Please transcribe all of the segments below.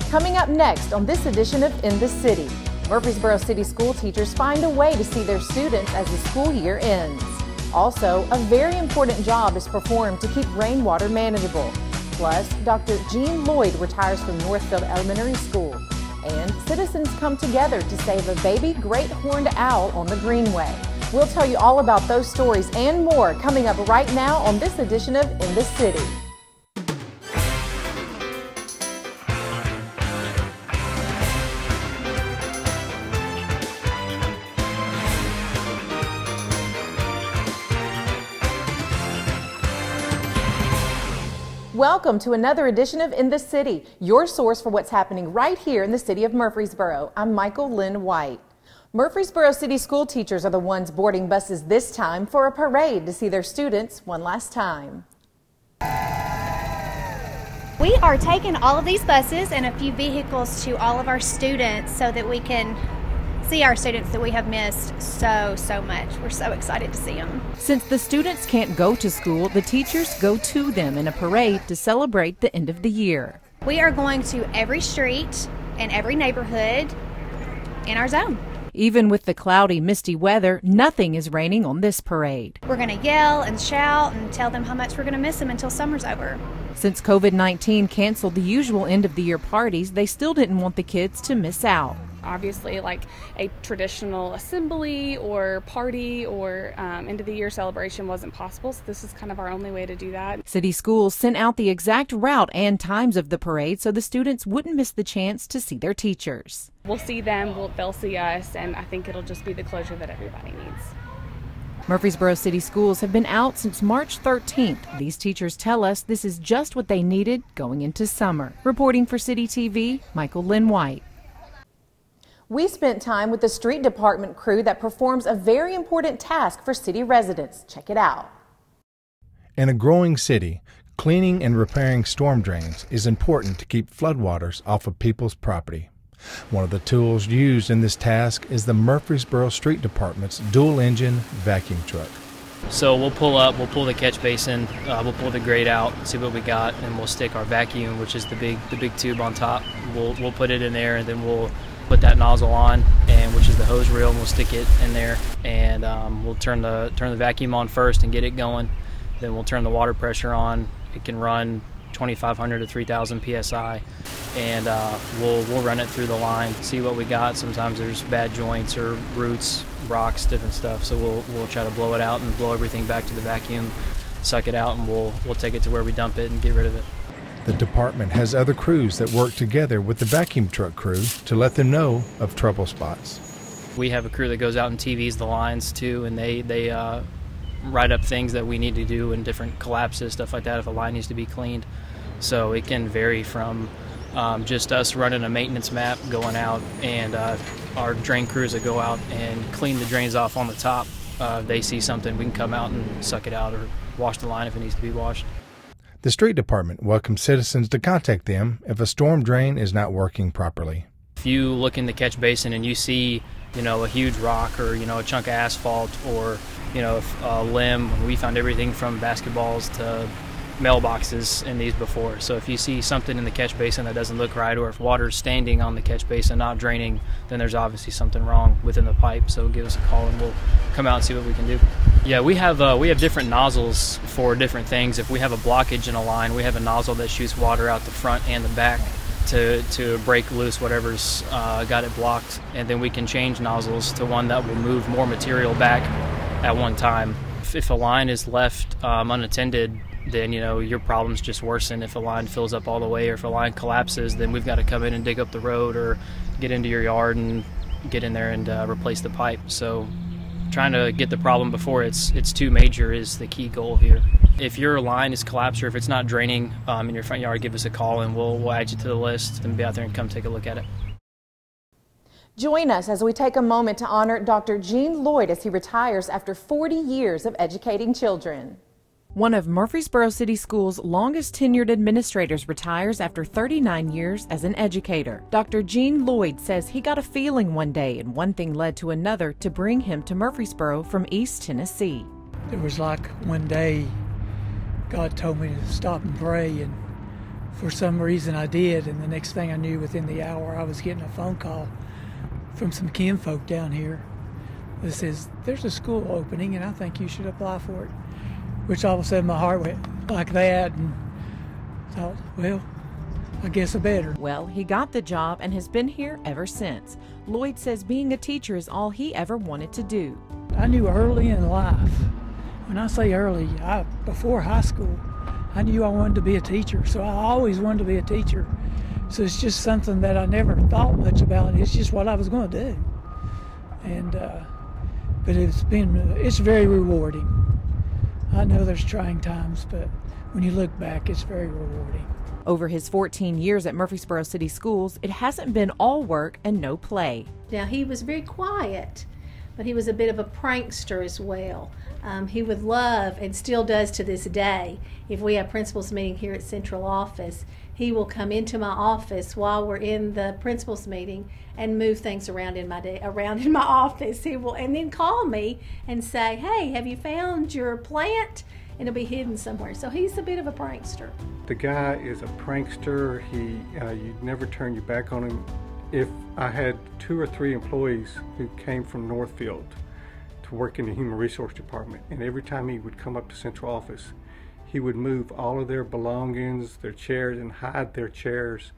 Coming up next on this edition of In the City, Murfreesboro City school teachers find a way to see their students as the school year ends. Also, a very important job is performed to keep rainwater manageable. Plus, Dr. Jean Lloyd retires from Northfield Elementary School. And citizens come together to save a baby great horned owl on the Greenway. We'll tell you all about those stories and more coming up right now on this edition of In the City. Welcome to another edition of In the City, your source for what's happening right here in the city of Murfreesboro. I'm Michael Lynn White. Murfreesboro City school teachers are the ones boarding buses this time for a parade to see their students one last time. We are taking all of these buses and a few vehicles to all of our students so that we can see our students that we have missed so much. We're so excited to see them. Since the students can't go to school, the teachers go to them in a parade to celebrate the end of the year. We are going to every street and every neighborhood in our zone. Even with the cloudy, misty weather, nothing is raining on this parade. We're going to yell and shout and tell them how much we're going to miss them until summer's over. Since COVID-19 canceled the usual end-of-the-year parties, they still didn't want the kids to miss out. Obviously, like a traditional assembly or party or end of the year celebration wasn't possible, so this is kind of our only way to do that. City schools sent out the exact route and times of the parade so the students wouldn't miss the chance to see their teachers. We'll see them, they'll see us, and I think it'll just be the closure that everybody needs. Murfreesboro City schools have been out since March 13th. These teachers tell us this is just what they needed going into summer. Reporting for City TV, Michael Lynn White. We spent time with the street department crew that performs a very important task for city residents. Check it out. In a growing city, cleaning and repairing storm drains is important to keep floodwaters off of people's property. One of the tools used in this task is the Murfreesboro Street Department's dual-engine vacuum truck. So we'll pull up, we'll pull the catch basin, we'll pull the grate out, see what we got, and we'll stick our vacuum, which is the big tube on top. We'll put it in there, and then we'll put that nozzle on, and which is the hose reel, and we'll stick it in there, and we'll turn the vacuum on first and get it going. Then we'll turn the water pressure on. It can run 2,500 to 3,000 psi, and we'll run it through the line, see what we got. Sometimes there's bad joints or roots, rocks, different stuff. So we'll try to blow it out and blow everything back to the vacuum, suck it out, and we'll take it to where we dump it and get rid of it. The department has other crews that work together with the vacuum truck crew to let them know of trouble spots. We have a crew that goes out and TVs the lines too, and they write up things that we need to do and different collapses, stuff like that, if a line needs to be cleaned. So it can vary from just us running a maintenance map, going out, and our drain crews that go out and clean the drains off on the top. They see something, we can come out and suck it out or wash the line if it needs to be washed. The street department welcomes citizens to contact them if a storm drain is not working properly. If you look in the catch basin and you see, a huge rock or, a chunk of asphalt or, a limb, we found everything from basketballs to mailboxes in these before. So if you see something in the catch basin that doesn't look right, or if water's standing on the catch basin not draining, then there's obviously something wrong within the pipe. So give us a call and we'll come out and see what we can do. Yeah, we have different nozzles for different things. If we have a blockage in a line, we have a nozzle that shoots water out the front and the back to break loose whatever's got it blocked, and then we can change nozzles to one that will move more material back at one time. If a line is left unattended, then your problems just worsen. If a line fills up all the way, or if a line collapses, then we've got to come in and dig up the road or get into your yard and get in there and replace the pipe. So trying to get the problem before it's too major is the key goal here. If your line is collapsed or if it's not draining in your front yard, give us a call and we'll add you to the list and be out there and come take a look at it. Join us as we take a moment to honor Dr. Jean Lloyd as he retires after 40 years of educating children. One of Murfreesboro City Schools' longest tenured administrators retires after 39 years as an educator. Dr. Jean Lloyd says he got a feeling one day and one thing led to another to bring him to Murfreesboro from East Tennessee. It was like one day God told me to stop and pray and for some reason I did, and the next thing I knew, within the hour, I was getting a phone call from some kinfolk down here that says, there's a school opening and I think you should apply for it. Which all of a sudden my heart went like that, and thought, well, I guess I better. Well, he got the job and has been here ever since. Lloyd says being a teacher is all he ever wanted to do. I knew early in life, when I say early, before high school, I knew I wanted to be a teacher, so I always wanted to be a teacher. So it's just something that I never thought much about. It's just what I was going to do. And but it's very rewarding. I know there's trying times, but when you look back, it's very rewarding. Over his 14 years at Murfreesboro City Schools, it hasn't been all work and no play. Now, he was very quiet, but he was a bit of a prankster as well. He would love, and still does to this day, if we have principals meeting here at Central Office, he will come into my office while we're in the principals meeting and move things around in my office. He will, and then call me and say, hey, have you found your plant? And it'll be hidden somewhere. So he's a bit of a prankster. The guy is a prankster. You'd never turn your back on him. If I had 2 or 3 employees who came from Northfield to work in the Human Resource Department, and every time he would come up to Central Office, he would move all of their belongings, their chairs, and hide their chairs.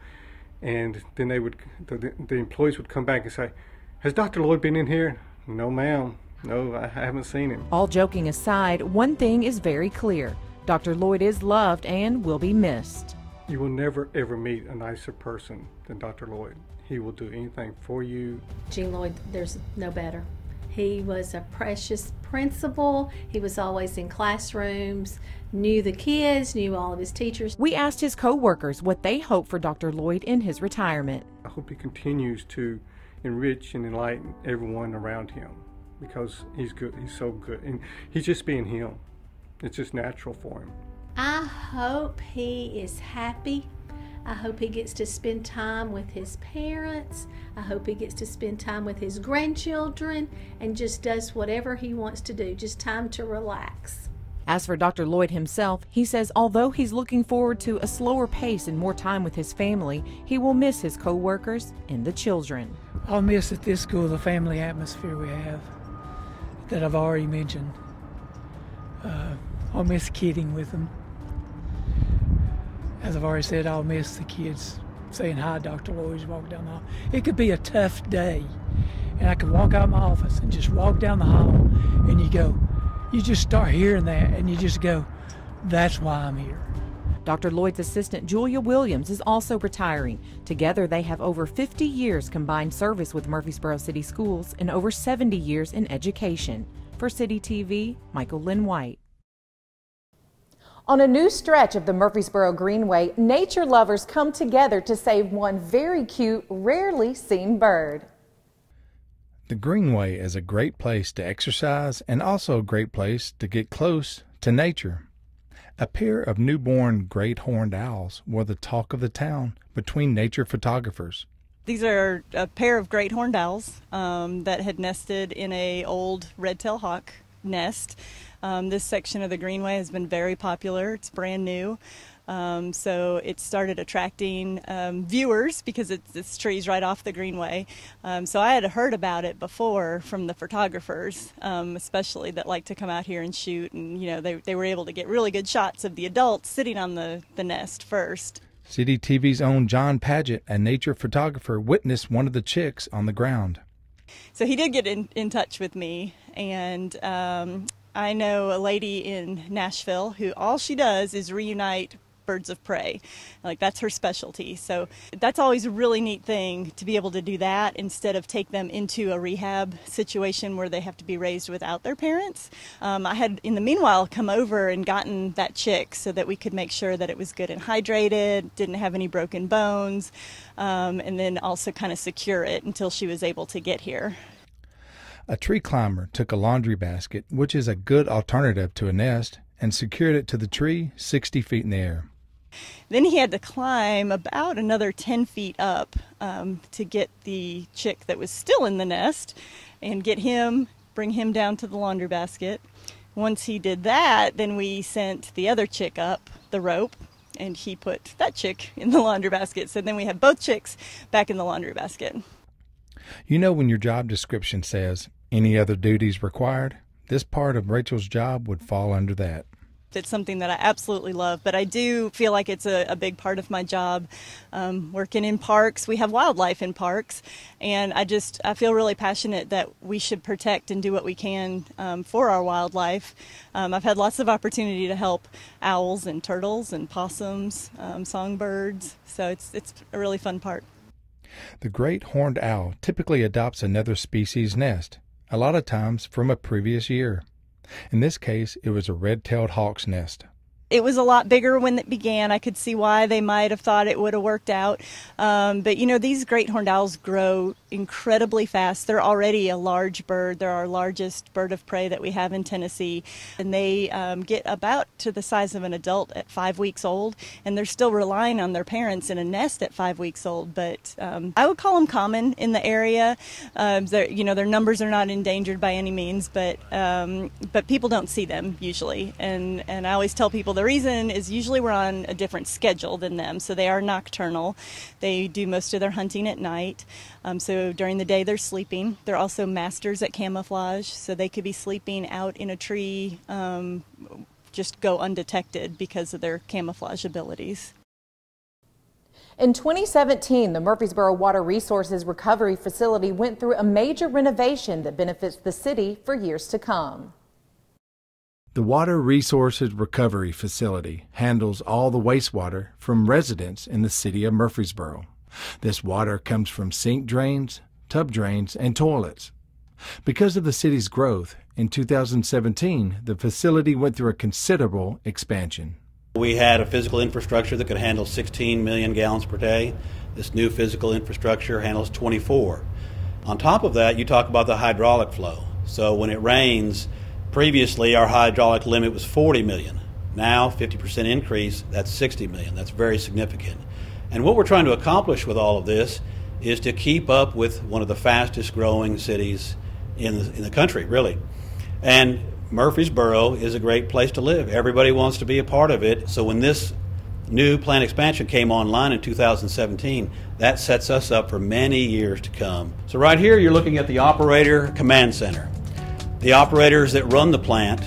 And then the employees would come back and say, has Dr. Lloyd been in here? No, ma'am. No, I haven't seen him. All joking aside, one thing is very clear. Dr. Lloyd is loved and will be missed. You will never, ever meet a nicer person than Dr. Lloyd. He will do anything for you. Gene Lloyd, there's no better. He was a precious principal. He was always in classrooms, knew the kids, knew all of his teachers. We asked his co-workers what they hope for Dr. Lloyd in his retirement. I hope he continues to enrich and enlighten everyone around him, because he's good. He's so good, and he's just being him. It's just natural for him. I hope he is happy. I hope he gets to spend time with his parents. I hope he gets to spend time with his grandchildren and just does whatever he wants to do, just time to relax. As for Dr. Lloyd himself, he says although he's looking forward to a slower pace and more time with his family, he will miss his co-workers and the children. I'll miss at this school the family atmosphere we have that I've already mentioned. I'll miss kidding with them. As I've already said, I'll miss the kids saying hi, Dr. Lloyd, as you walk down the hall. It could be a tough day, and I could walk out of my office and just walk down the hall, and you just start hearing that, and you just go, that's why I'm here. Dr. Lloyd's assistant, Julia Williams, is also retiring. Together, they have over 50 years combined service with Murfreesboro City Schools and over 70 years in education. For City TV, Michael Lynn White. On a new stretch of the Murfreesboro Greenway, nature lovers come together to save one very cute, rarely seen bird. The Greenway is a great place to exercise and also a great place to get close to nature. A pair of newborn great horned owls were the talk of the town between nature photographers. These are a pair of great horned owls that had nested in an old red-tailed hawk nest. This section of the Greenway has been very popular. It's brand new. So it started attracting viewers because it's trees right off the Greenway. So I had heard about it before from the photographers, especially that like to come out here and shoot. And, you know, they were able to get really good shots of the adults sitting on the nest first. City TV's own John Paget, a nature photographer, witnessed one of the chicks on the ground. So he did get in touch with me, and I know a lady in Nashville who all she does is reunite birds of prey. Like, that's her specialty. So that's always a really neat thing to be able to do that instead of take them into a rehab situation where they have to be raised without their parents. I had in the meanwhile come over and gotten that chick so that we could make sure that it was good and hydrated, didn't have any broken bones, and then also kind of secure it until she was able to get here. A tree climber took a laundry basket, which is a good alternative to a nest, and secured it to the tree 60 feet in the air. Then he had to climb about another 10 feet up to get the chick that was still in the nest and bring him down to the laundry basket. Once he did that, then we sent the other chick up the rope and he put that chick in the laundry basket. So then we have both chicks back in the laundry basket. You know, when your job description says any other duties required, this part of Rachel's job would fall under that. It's something that I absolutely love, but I do feel like it's a big part of my job. Working in parks, we have wildlife in parks, and I feel really passionate that we should protect and do what we can for our wildlife. I've had lots of opportunity to help owls and turtles and possums, songbirds, so it's a really fun part. The great horned owl typically adopts another species' nest, a lot of times from a previous year. In this case, it was a red-tailed hawk's nest. It was a lot bigger when it began. I could see why they might have thought it would have worked out. But, you know, these great horned owls grow incredibly fast. They're already a large bird. They're our largest bird of prey that we have in Tennessee. And they get about to the size of an adult at 5 weeks old. And they're still relying on their parents in a nest at 5 weeks old. But I would call them common in the area. You know, their numbers are not endangered by any means, but people don't see them usually. And I always tell people the reason is usually we're on a different schedule than them. So they are nocturnal. They do most of their hunting at night. So during the day they're sleeping. They're also masters at camouflage. So they could be sleeping out in a tree, just go undetected because of their camouflage abilities. In 2017, the Murfreesboro Water Resources Recovery Facility went through a major renovation that benefits the city for years to come. The Water Resources Recovery Facility handles all the wastewater from residents in the city of Murfreesboro. This water comes from sink drains, tub drains, and toilets. Because of the city's growth, in 2017, the facility went through a considerable expansion. We had a physical infrastructure that could handle 16 million gallons per day. This new physical infrastructure handles 24. On top of that, you talk about the hydraulic flow. So when it rains, previously our hydraulic limit was 40 million. Now, 50% increase, that's 60 million. That's very significant. And what we're trying to accomplish with all of this is to keep up with one of the fastest growing cities in the country, really. And Murfreesboro is a great place to live. Everybody wants to be a part of it. So when this new plant expansion came online in 2017, that sets us up for many years to come. So right here you're looking at the operator command center. The operators that run the plant,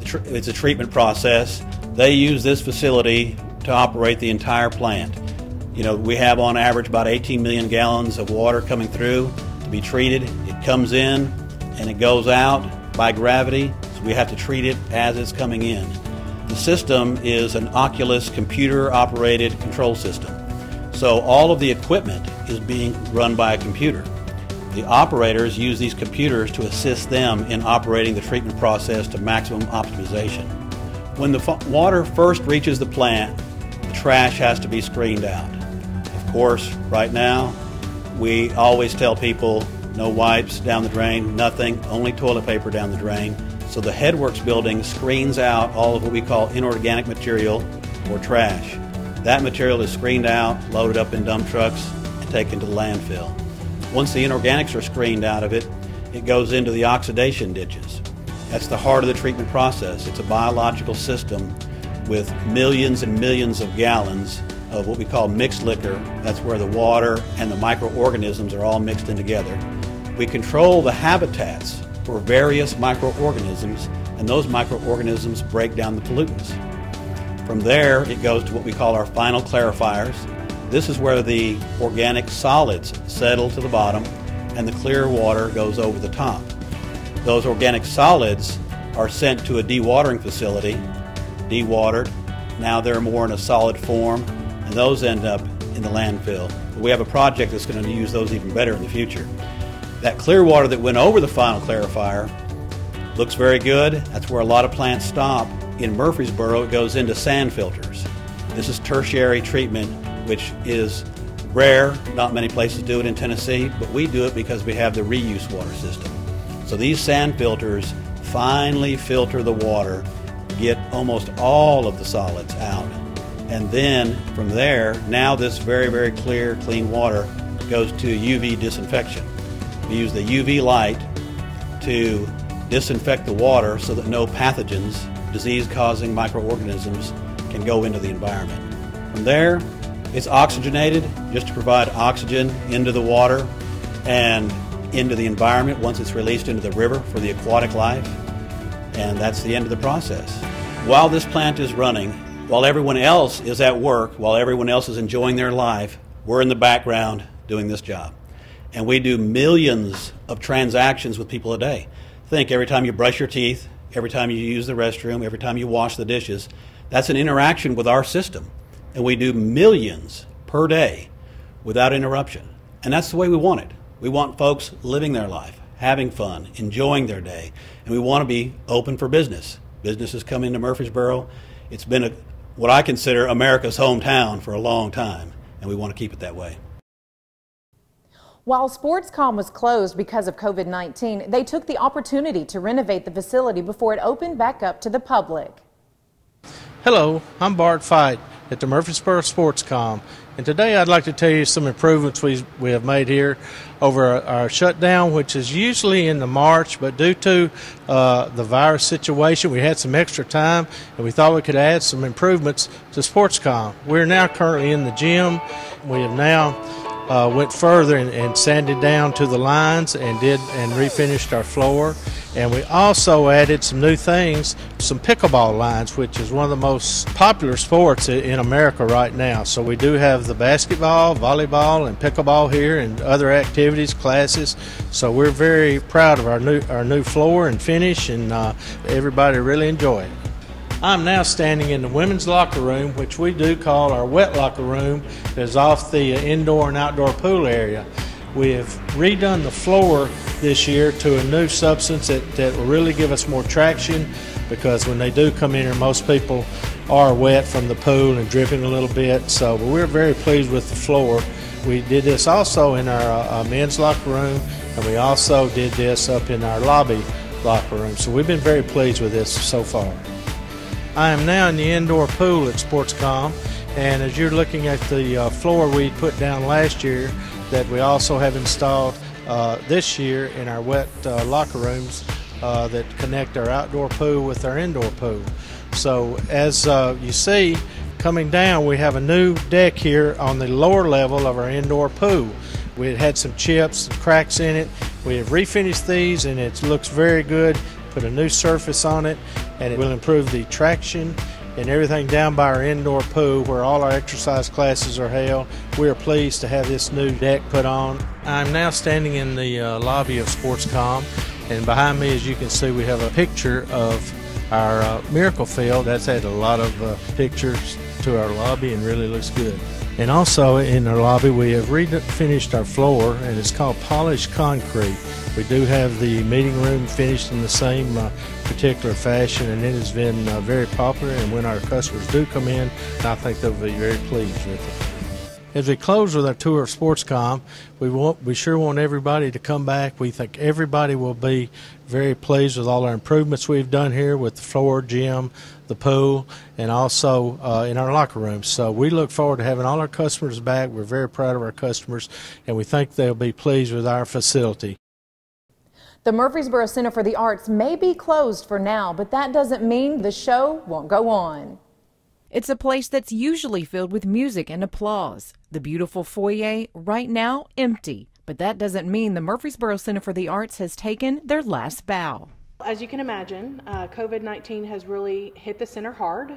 it's a treatment process, they use this facility to operate the entire plant. You know, we have on average about 18 million gallons of water coming through to be treated. It comes in and it goes out by gravity, so we have to treat it as it's coming in. The system is an Oculus computer-operated control system. So all of the equipment is being run by a computer. The operators use these computers to assist them in operating the treatment process to maximum optimization. When the water first reaches the plant, the trash has to be screened out. Of course, right now, we always tell people no wipes down the drain, nothing, only toilet paper down the drain. So the Headworks building screens out all of what we call inorganic material or trash. That material is screened out, loaded up in dump trucks, and taken to the landfill. Once the inorganics are screened out of it, it goes into the oxidation ditches. That's the heart of the treatment process. It's a biological system with millions and millions of gallons of what we call mixed liquor. That's where the water and the microorganisms are all mixed in together. We control the habitats for various microorganisms, and those microorganisms break down the pollutants. From there, it goes to what we call our final clarifiers. This is where the organic solids settle to the bottom and the clear water goes over the top. Those organic solids are sent to a dewatering facility, dewatered. Now they're more in a solid form, and those end up in the landfill. We have a project that's going to use those even better in the future. That clear water that went over the final clarifier looks very good. That's where a lot of plants stop. In Murfreesboro, it goes into sand filters. This is tertiary treatment, which is rare. Not many places do it in Tennessee, but we do it because we have the reuse water system. So these sand filters finally filter the water, get almost all of the solids out. And then from there, now this very, very clear, clean water goes to UV disinfection. We use the UV light to disinfect the water so that no pathogens, disease-causing microorganisms, can go into the environment. From there, it's oxygenated just to provide oxygen into the water and into the environment once it's released into the river for the aquatic life. And that's the end of the process. While this plant is running, while everyone else is at work, while everyone else is enjoying their life, we're in the background doing this job. And we do millions of transactions with people a day. Think every time you brush your teeth, every time you use the restroom, every time you wash the dishes, that's an interaction with our system. And we do millions per day without interruption. And that's the way we want it. We want folks living their life, having fun, enjoying their day, and we want to be open for business. Businesses come into Murfreesboro. It's been what I consider America's hometown for a long time, and we want to keep it that way. While SportsCom was closed because of COVID-19, they took the opportunity to renovate the facility before it opened back up to the public. Hello, I'm Bart Fight at the Murfreesboro SportsCom, and today I'd like to tell you some improvements we have made here over our shutdown, which is usually in the March, but due to the virus situation, we had some extra time, and we thought we could add some improvements to SportsCom. We're now currently in the gym. We have now went further and sanded down to the lines and refinished our floor. And we also added some new things, some pickleball lines, which is one of the most popular sports in America right now. So we do have the basketball, volleyball, and pickleball here, and other activities, classes. So we're very proud of our new floor and finish, and everybody really enjoy it. I'm now standing in the women's locker room, which we do call our wet locker room. It's off the indoor and outdoor pool area. We have redone the floor this year to a new substance that will really give us more traction, because when they do come in here, most people are wet from the pool and dripping a little bit. So we're very pleased with the floor. We did this also in our men's locker room, and we also did this up in our lobby locker room. So we've been very pleased with this so far. I am now in the indoor pool at SportsCom, and as you're looking at the floor we put down last year, that we also have installed this year in our wet locker rooms that connect our outdoor pool with our indoor pool. So as you see, coming down, we have a new deck here on the lower level of our indoor pool. We had some chips and cracks in it. We have refinished these, and it looks very good. Put a new surface on it, and it will improve the traction and everything down by our indoor pool where all our exercise classes are held. We are pleased to have this new deck put on. I'm now standing in the lobby of SportsCom, and behind me, as you can see, we have a picture of our Miracle Field. That's had a lot of pictures to our lobby and really looks good. And also in our lobby, we have refinished our floor, and it's called polished concrete. We do have the meeting room finished in the same particular fashion, and it has been very popular, and when our customers do come in, I think they'll be very pleased with it. As we close with our tour of SportsCom, we sure want everybody to come back. We think everybody will be very pleased with all our improvements we've done here with the floor, gym, the pool, and also in our locker rooms. So we look forward to having all our customers back. We're very proud of our customers, and we think they'll be pleased with our facility. The Murfreesboro Center for the Arts may be closed for now, but that doesn't mean the show won't go on. It's a place that's usually filled with music and applause. The beautiful foyer, right now, empty. But that doesn't mean the Murfreesboro Center for the Arts has taken their last bow. As you can imagine, COVID-19 has really hit the center hard.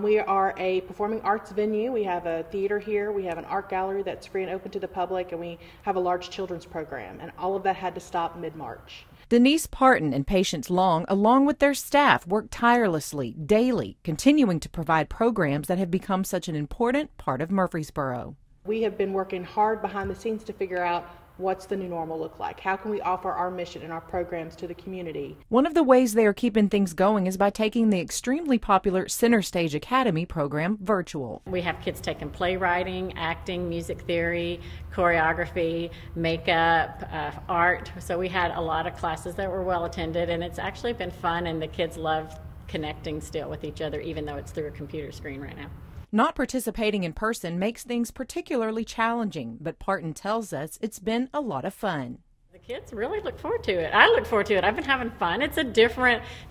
We are a performing arts venue. We have a theater here. We have an art gallery that's free and open to the public, and we have a large children's program. And all of that had to stop mid-March. Denise Parton and Patience Long, along with their staff, work tirelessly, daily, continuing to provide programs that have become such an important part of Murfreesboro. We have been working hard behind the scenes to figure out what's the new normal look like? How can we offer our mission and our programs to the community? One of the ways they are keeping things going is by taking the extremely popular Center Stage Academy program virtual. We have kids taking playwriting, acting, music theory, choreography, makeup, art. So we had a lot of classes that were well attended, and it's actually been fun, and the kids love connecting still with each other, even though it's through a computer screen right now. Not participating in person makes things particularly challenging, but Parton tells us it's been a lot of fun. The Kids really look forward to it. I look forward to it. I've been having fun. It's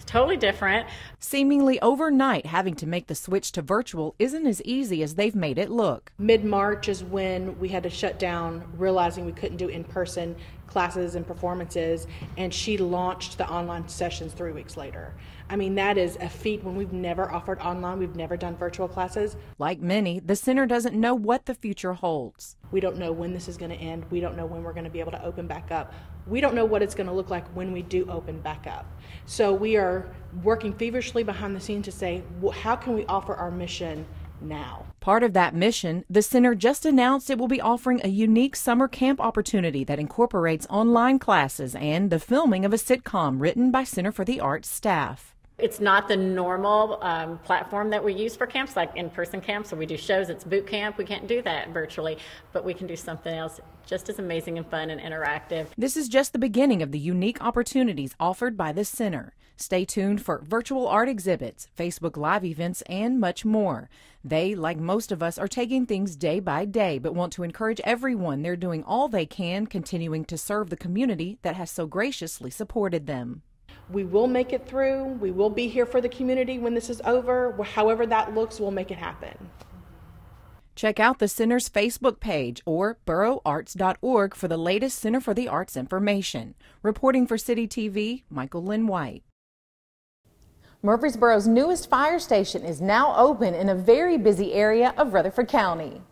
totally different. Seemingly overnight, having to make the switch to virtual isn't as easy as they've made it look. Mid-March is when we had to shut down, realizing we couldn't do in-person classes and performances, and she launched the online sessions 3 weeks later. I mean, that is a feat when we've never offered online, we've never done virtual classes. Like many, the center doesn't know what the future holds. We don't know when this is going to end. We don't know when we're going to be able to open back up. We don't know what it's going to look like when we do open back up. So we are working feverishly behind the scenes to say, how can we offer our mission now? Part of that mission, the center just announced it will be offering a unique summer camp opportunity that incorporates online classes and the filming of a sitcom written by Center for the Arts staff. It's not the normal platform that we use for camps, like in-person camps. So we do shows, it's boot camp. We can't do that virtually, but we can do something else just as amazing and fun and interactive. This is just the beginning of the unique opportunities offered by the center. Stay tuned for virtual art exhibits, Facebook Live events, and much more. They, like most of us, are taking things day by day, but want to encourage everyone they're doing all they can, continuing to serve the community that has so graciously supported them. We will make it through. We will be here for the community when this is over. However that looks, we'll make it happen. Check out the Center's Facebook page or boroughArts.org for the latest Center for the Arts information. Reporting for City TV, Michael Lynn White. Murfreesboro's newest fire station is now open in a very busy area of Rutherford County.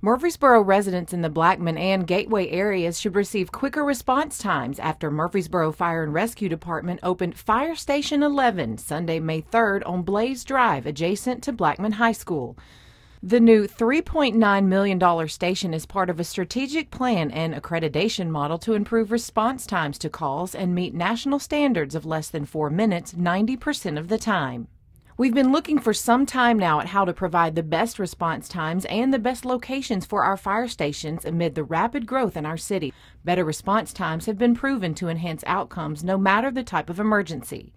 Murfreesboro residents in the Blackman and Gateway areas should receive quicker response times after Murfreesboro Fire and Rescue Department opened Fire Station 11 Sunday, May 3rd on Blaze Drive, adjacent to Blackman High School. The new $3.9 million station is part of a strategic plan and accreditation model to improve response times to calls and meet national standards of less than 4 minutes 90% of the time. We've been looking for some time now at how to provide the best response times and the best locations for our fire stations amid the rapid growth in our city. Better response times have been proven to enhance outcomes no matter the type of emergency.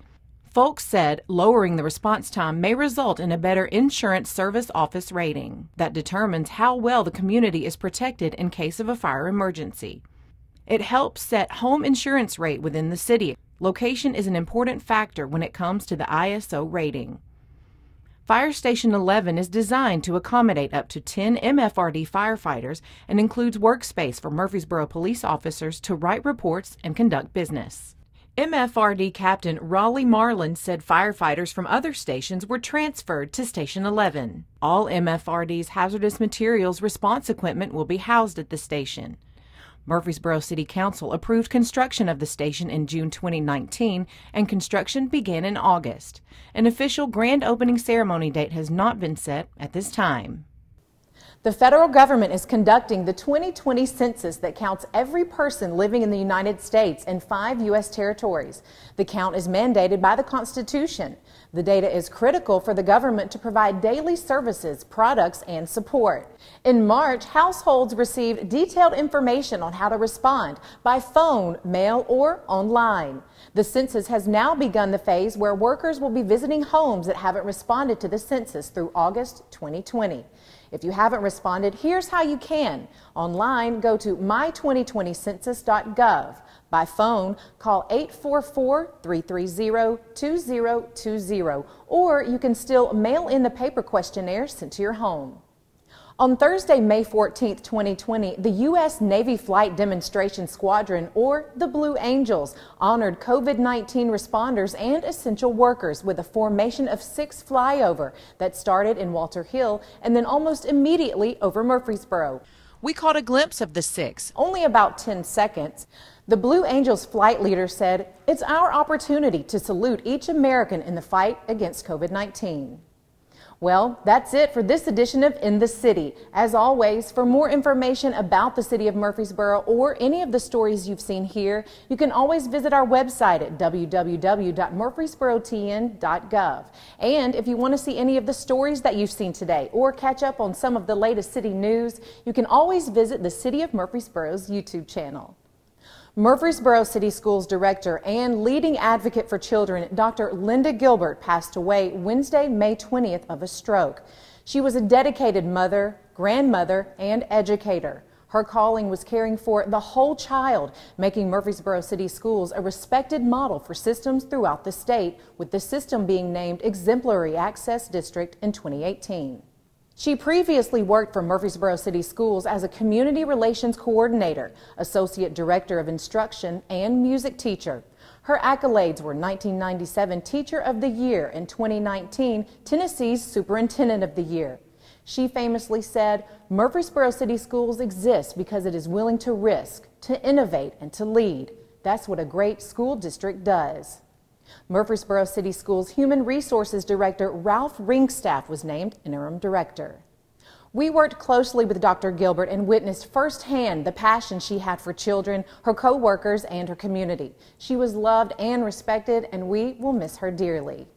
Folks said lowering the response time may result in a better insurance service office rating that determines how well the community is protected in case of a fire emergency. It helps set home insurance rate within the city. Location is an important factor when it comes to the ISO rating. Fire Station 11 is designed to accommodate up to 10 MFRD firefighters and includes workspace for Murfreesboro police officers to write reports and conduct business. MFRD Captain Raleigh Marlin said firefighters from other stations were transferred to Station 11. All MFRD's hazardous materials response equipment will be housed at the station. Murfreesboro City Council approved construction of the station in June 2019, and construction began in August. An official grand opening ceremony date has not been set at this time. The federal government is conducting the 2020 census that counts every person living in the United States and 5 U.S. territories. The count is mandated by the Constitution. The data is critical for the government to provide daily services, products, and support. In March, households received detailed information on how to respond by phone, mail, or online. The census has now begun the phase where workers will be visiting homes that haven't responded to the census through August 2020. If you haven't responded, here's how you can. Online, go to my2020census.gov. By phone, call 844-330-2020, or you can still mail in the paper questionnaire sent to your home. On Thursday, May 14, 2020, the U.S. Navy Flight Demonstration Squadron, or the Blue Angels, honored COVID-19 responders and essential workers with a formation of 6 flyover that started in Walter Hill and then almost immediately over Murfreesboro. We caught a glimpse of the 6. Only about 10 seconds. The Blue Angels flight leader said, "It's our opportunity to salute each American in the fight against COVID-19. Well, that's it for this edition of In the City. As always, for more information about the city of Murfreesboro or any of the stories you've seen here, you can always visit our website at www.murfreesborotn.gov. And if you want to see any of the stories that you've seen today or catch up on some of the latest city news, you can always visit the City of Murfreesboro's YouTube channel. Murfreesboro City Schools Director and leading advocate for children, Dr. Linda Gilbert, passed away Wednesday, May 20th of a stroke. She was a dedicated mother, grandmother, and educator. Her calling was caring for the whole child, making Murfreesboro City Schools a respected model for systems throughout the state, with the system being named Exemplary Access District in 2018. She previously worked for Murfreesboro City Schools as a Community Relations Coordinator, Associate Director of Instruction, and Music Teacher. Her accolades were 1997 Teacher of the Year and 2019 Tennessee's Superintendent of the Year. She famously said, "Murfreesboro City Schools exists because it is willing to risk, to innovate, and to lead. That's what a great school district does." Murfreesboro City Schools Human Resources Director Ralph Ringstaff was named Interim Director. We worked closely with Dr. Gilbert and witnessed firsthand the passion she had for children, her co-workers, and her community. She was loved and respected, and we will miss her dearly.